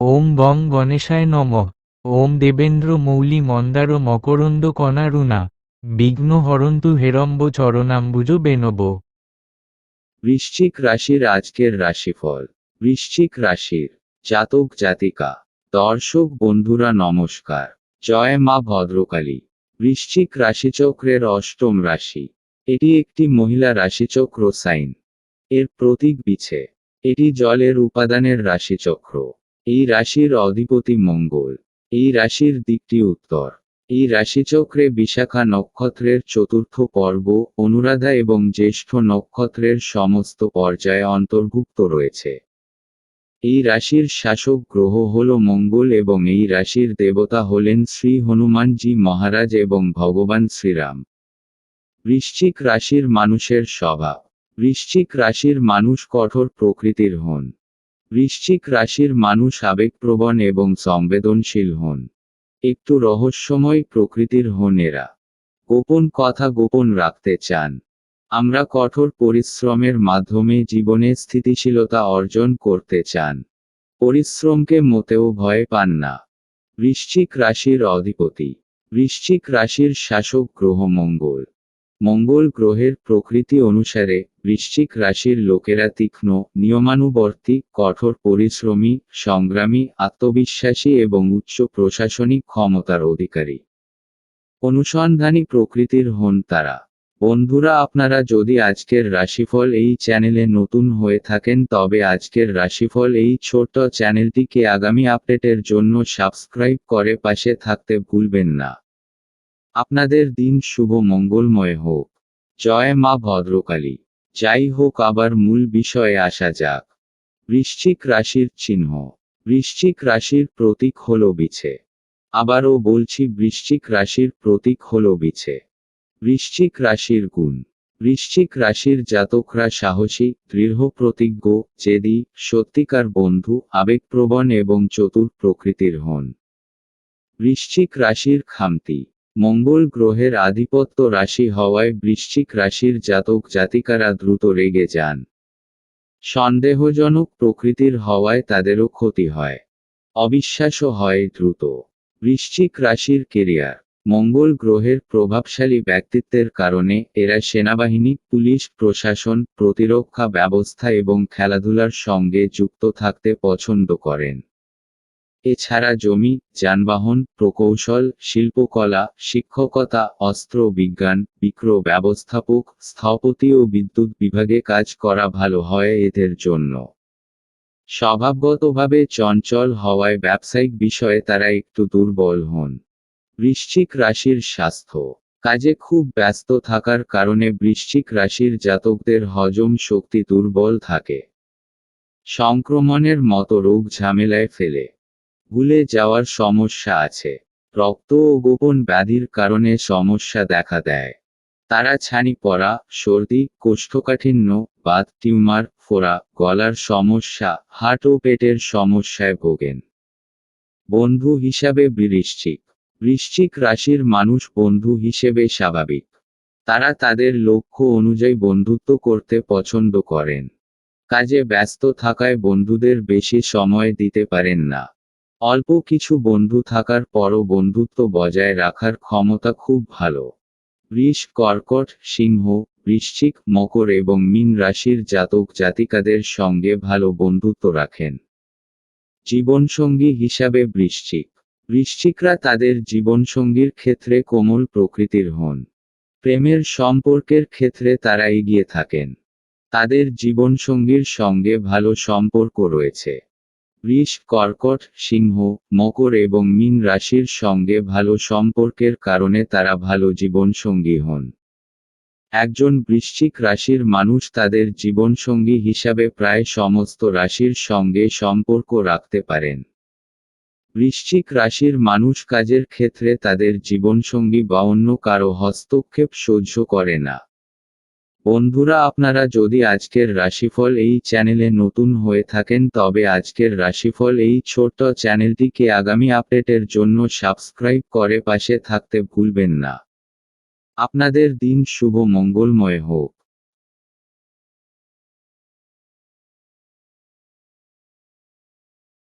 ওম বং গণেশায় নমঃ। ওম দেবেন্দ্র মৌলি মন্দার মকরন্দ কণারুণা বিঘ্ন হরন্তু হেরম্ব চরণাম্বুজ বেনব। বৃশ্চিক রাশির আজকের রাশিফল। বৃশ্চিক রাশির জাতক জাতিকা দর্শক বন্ধুরা নমস্কার। জয় মা ভদ্রকালী। বৃশ্চিক রাশিচক্রের অষ্টম রাশি। এটি একটি মহিলা রাশিচক্র সাইন। এর প্রতীক বিছে। এটি জলের উপাদানের রাশিচক্র। এই রাশির অধিপতি মঙ্গল। এই রাশির দিকটি উত্তর। এই রাশিচক্রে বিশাখা নক্ষত্রের চতুর্থ পর্ব, অনুরাধা এবং জ্যেষ্ঠ নক্ষত্রের সমস্ত পর্যায়ে অন্তর্ভুক্ত রয়েছে। এই রাশির শাসক গ্রহ হল মঙ্গল এবং এই রাশির দেবতা হলেন শ্রী হনুমানজি মহারাজ এবং ভগবান শ্রীরাম। বৃশ্চিক রাশির মানুষের স্বভাব। বৃশ্চিক রাশির মানুষ কঠোর প্রকৃতির হন। বৃশ্চিক রাশির মানুষ আবেগপ্রবণ এবং সংবেদনশীল হন। একটু রহস্যময় প্রকৃতির হন এরা। গোপন কথা গোপন রাখতে চান। আমরা কঠোর পরিশ্রমের মাধ্যমে জীবনে স্থিতিশীলতা অর্জন করতে চান। পরিশ্রমকে মোটেও ভয় পান না। বৃশ্চিক রাশির অধিপতি। বৃশ্চিক রাশির শাসক গ্রহ মঙ্গল। মঙ্গল গ্রহের প্রকৃতি অনুসারে বৃশ্চিক রাশির লোকেরা তীক্ষ্ণ, নিয়মানুবর্তী, কঠোর পরিশ্রমী, সংগ্রামী, আত্মবিশ্বাসী এবং উচ্চ প্রশাসনিক ক্ষমতার অধিকারী। অনুসন্ধানী প্রকৃতির হন তারা। বন্ধুরা, আপনারা যদি আজকের রাশিফল এই চ্যানেলে নতুন হয়ে থাকেন তবে আজকের রাশিফল এই ছোট্ট চ্যানেলটিকে আগামী আপডেটের জন্য সাবস্ক্রাইব করে পাশে থাকতে ভুলবেন না। আপনাদের দিন শুভ মঙ্গলময় হোক। জয় মা ভদ্রকালী। যাই হোক, আবার মূল বিষয়ে আসা যাক। বৃশ্চিক রাশির চিহ্ন। বৃশ্চিক রাশির প্রতীক হল বিছে। আবারও বলছি, বৃশ্চিক রাশির প্রতীক হল বিছে। বৃশ্চিক রাশির গুণ। বৃশ্চিক রাশির জাতকরা সাহসী, দৃঢ় প্রতিজ্ঞ, জেদি, সত্যিকার বন্ধু, আবেগপ্রবণ এবং চতুর প্রকৃতির হন। বৃশ্চিক রাশির খামতি। মঙ্গল গ্রহের আধিপত্য রাশি হওয়ায় বৃশ্চিক রাশির জাতক জাতিকারা দ্রুত রেগে যান। সন্দেহজনক প্রকৃতির হওয়ায় তাদেরও ক্ষতি হয়। অবিশ্বাসও হয় দ্রুত। বৃশ্চিক রাশির কেরিয়ার। মঙ্গল গ্রহের প্রভাবশালী ব্যক্তিত্বের কারণে এরা সেনাবাহিনী, পুলিশ, প্রশাসন, প্রতিরক্ষা ব্যবস্থা এবং খেলাধুলার সঙ্গে যুক্ত থাকতে পছন্দ করেন। এছাড়া জমি, যানবাহন, প্রকৌশল, শিল্পকলা, শিক্ষকতা, অস্ত্র বিজ্ঞান, বিক্রয় ব্যবস্থাপক, স্থপতি ও বিদ্যুৎ বিভাগে কাজ করা ভালো হয় এদের জন্য। স্বভাবগতভাবে চঞ্চল হওয়ায় ব্যবসায়িক বিষয়ে তারা একটু দুর্বল হন। বৃশ্চিক রাশির স্বাস্থ্য। কাজে খুব ব্যস্ত থাকার কারণে বৃশ্চিক রাশির জাতকদের হজম শক্তি দুর্বল থাকে। সংক্রমণের মতো রোগ ঝামেলায় ফেলে। ভুলে যাওয়ার সমস্যা আছে। রক্ত ও গোপন ব্যাধির কারণে সমস্যা দেখা দেয়। তারা ছানি পড়া, সর্দি, কোষ্ঠকাঠিন্য, বাত, টিউমার, ফোড়া, গলার সমস্যা, হার্ট ও পেটের সমস্যায় ভোগেন। বন্ধু হিসাবে বৃশ্চিক। বৃশ্চিক রাশির মানুষ বন্ধু হিসেবে স্বাভাবিক। তারা তাদের লক্ষ্য অনুযায়ী বন্ধুত্ব করতে পছন্দ করেন। কাজে ব্যস্ত থাকায় বন্ধুদের বেশি সময় দিতে পারেন না। অল্প কিছু বন্ধু থাকার পরও বন্ধুত্ব বজায় রাখার ক্ষমতা খুব ভালো। বৃষ, কর্কট, সিংহ, বৃশ্চিক, মকর এবং মীন রাশির জাতক জাতিকাদের সঙ্গে ভালো বন্ধুত্ব রাখেন। জীবনসঙ্গী হিসাবে বৃশ্চিক। বৃশ্চিকরা তাদের জীবনসঙ্গীর ক্ষেত্রে কোমল প্রকৃতির হন। প্রেমের সম্পর্কের ক্ষেত্রে তারা এগিয়ে থাকেন। তাদের জীবনসঙ্গীর সঙ্গে ভালো সম্পর্ক রয়েছে। বৃষ, কর্কট, সিংহ, মকর এবং মীন রাশির সঙ্গে ভালো সম্পর্কের কারণে তারা ভালো জীবনসঙ্গী হন। একজন বৃশ্চিক রাশির মানুষ তাদের জীবনসঙ্গী হিসাবে প্রায় সমস্ত রাশির সঙ্গে সম্পর্ক রাখতে পারেন। বৃশ্চিক রাশির মানুষ কাজের ক্ষেত্রে তাদের জীবনসঙ্গী বা অন্য কারো হস্তক্ষেপ সহ্য করে না। বন্ধুরা, আপনারা যদি আজকের রাশিফল এই চ্যানেলে নতুন হয়ে থাকেন তবে আজকের রাশিফল এই ছোট্ট চ্যানেলটিকে আগামী আপডেটের জন্য সাবস্ক্রাইব করে পাশে থাকতে ভুলবেন না। আপনাদের দিন শুভ মঙ্গলময় হোক।